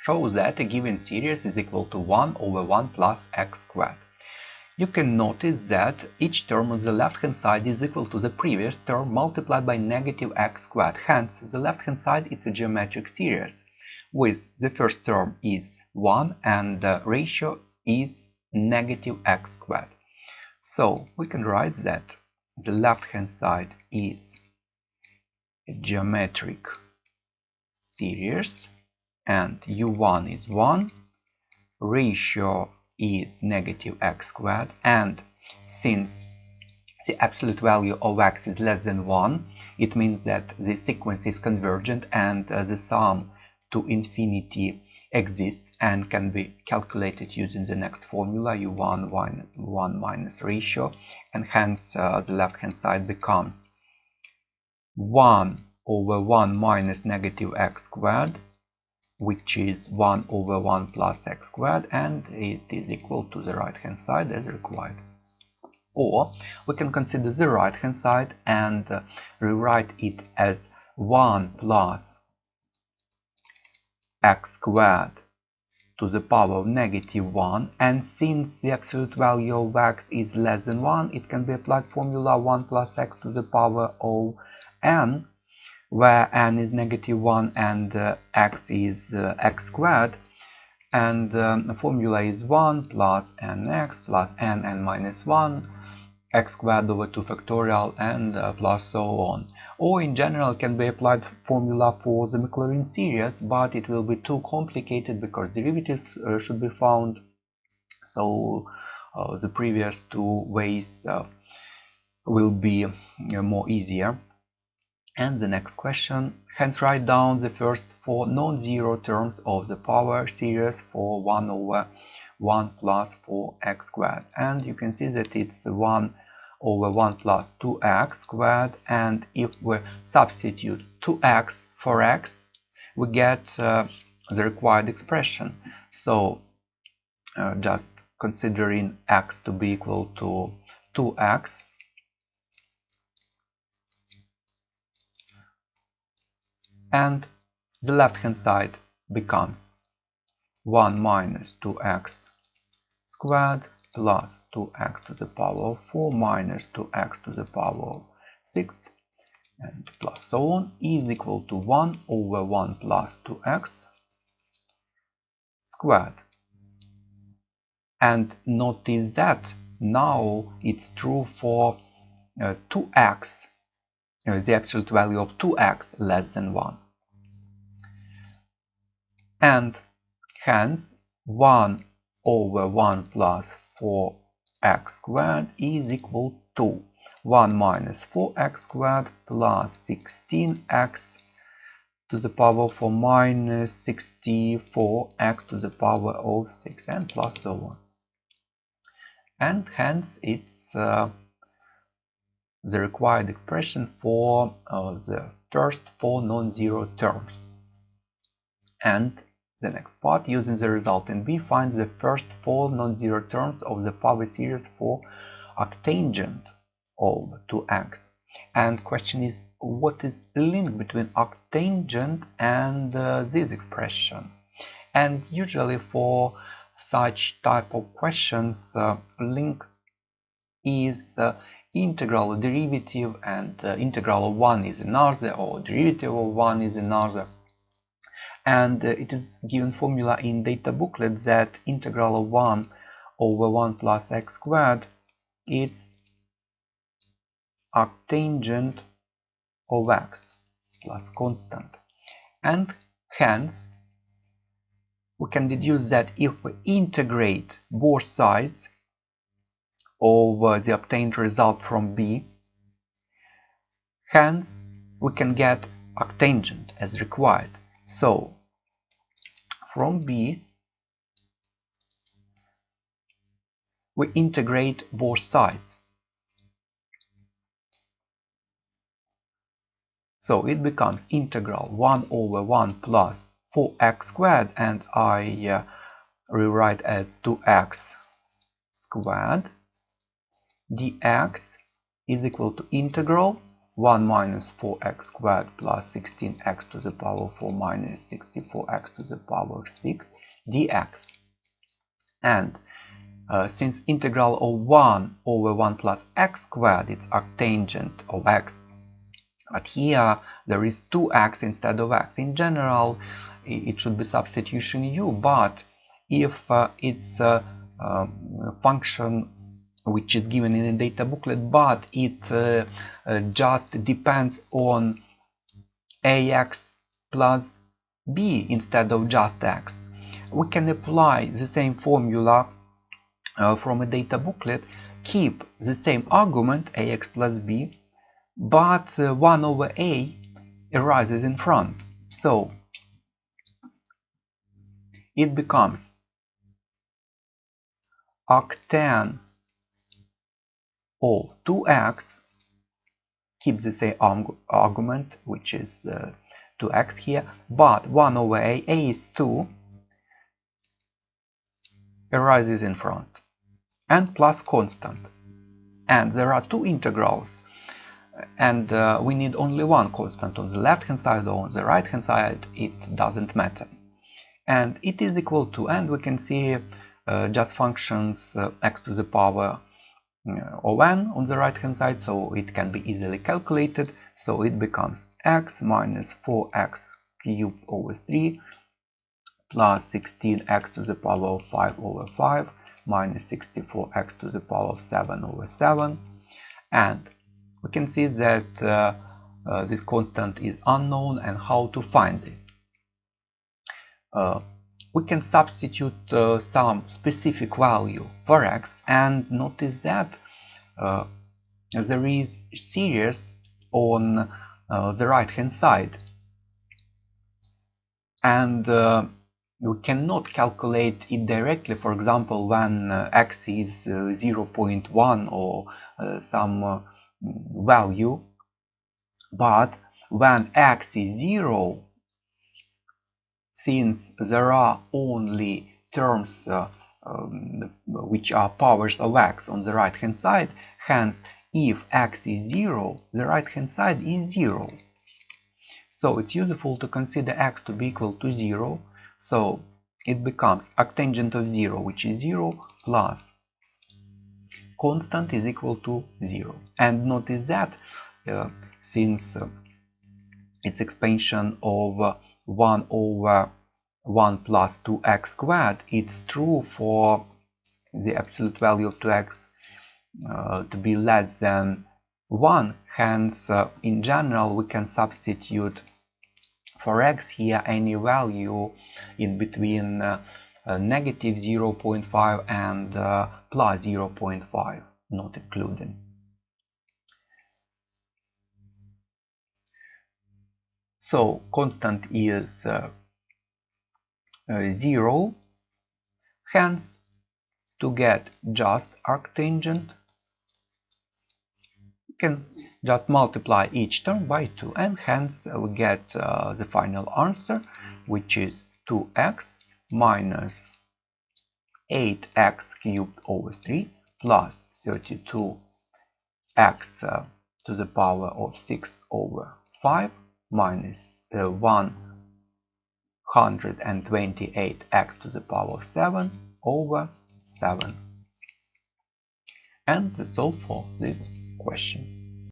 show that a given series is equal to 1 over 1 plus x squared. You can notice that each term on the left-hand side is equal to the previous term multiplied by negative x squared. Hence, the left-hand side is a geometric series, with the first term is 1 and the ratio is negative x squared. So, we can write that the left-hand side is a geometric series and u1 is 1, ratio is negative x squared, and since the absolute value of x is less than 1, it means that the sequence is convergent and the sum to infinity exists and can be calculated using the next formula u1 1 minus ratio, and hence the left hand side becomes 1 over 1 minus negative x squared, which is 1 over 1 plus x squared, and it is equal to the right hand side as required. Or we can consider the right hand side and rewrite it as 1 plus x squared to the power of negative 1, and since the absolute value of x is less than 1, it can be applied formula 1 plus x to the power of n, where n is negative 1 and x is x squared, and the formula is 1 plus nx plus nn minus 1 x squared over 2 factorial and plus so on. Or in general can be applied formula for the Maclaurin series, but it will be too complicated because derivatives should be found, so the previous two ways will be more easier. And the next question, hence write down the first four non-zero terms of the power series for 1 over 1 plus 4x squared. And you can see that it's 1 over 1 plus 2x squared, and if we substitute 2x for x, we get the required expression. So just considering x to be equal to 2x, and the left hand side becomes 1 minus 2x squared plus 2x to the power of 4 minus 2x to the power of 6 and plus so on is equal to 1 over 1 plus 2x squared. And notice that now it's true for 2x, the absolute value of 2x less than 1. And hence 1 over 1 plus 4x squared is equal to 1 minus 4x squared plus 16x to the power of 4 minus 64x to the power of 6 and plus so on. And hence it's the required expression for the first four non-zero terms. And the next part, using the result in B, finds the first four non-zero terms of the power series for arctangent of 2x. And question is, what is the link between arctangent and this expression? And usually for such type of questions, link is integral or derivative, and integral of one is another, or derivative of one is another. And it is given formula in data booklet that integral of 1 over 1 plus x squared is arctangent of x plus constant. And hence we can deduce that if we integrate both sides of the obtained result from B, hence we can get arctangent as required. So from B we integrate both sides. So it becomes integral 1 over 1 plus 4x squared, and I rewrite as 2x squared dx is equal to integral 1 minus 4x squared plus 16x to the power 4 minus 64x to the power 6 dx. And since integral of 1 over 1 plus x squared is arctangent of x, but here there is 2x instead of x. In general, it should be substitution u, but if it's a function which is given in the data booklet, but it just depends on ax plus b instead of just x, we can apply the same formula from a data booklet, keep the same argument ax plus b, but 1 over a arises in front. So it becomes arctan of 2x, keep the same argument, which is 2x here, but 1 over a is 2, arises in front, and plus constant. And there are two integrals, and we need only one constant on the left hand side or on the right hand side, it doesn't matter. And it is equal to, and we can see just functions x to the power of n on the right hand side, so it can be easily calculated. So it becomes x minus 4x cubed over 3 plus 16x to the power of 5 over 5 minus 64x to the power of 7 over 7. And we can see that this constant is unknown, and how to find this. We can substitute some specific value for x, and notice that there is series on the right hand side, and we cannot calculate it directly, for example, when x is 0.1 or some value, but when x is 0, since there are only terms which are powers of x on the right hand side, hence if x is 0, the right hand side is 0. So it's useful to consider x to be equal to 0, so it becomes arctangent of 0, which is 0, plus constant is equal to 0. And notice that since it's expansion of 1 over 1 plus 2x squared, it's true for the absolute value of 2x to be less than 1. Hence, in general, we can substitute for x here any value in between negative 0.5 and plus 0.5, not including. So constant is 0, hence to get just arctangent, we can just multiply each term by 2, and hence we get the final answer, which is 2x minus 8x cubed over 3 plus 32x to the power of 6 over 5 minus 128x to the power of 7 over 7. And that's all for this question.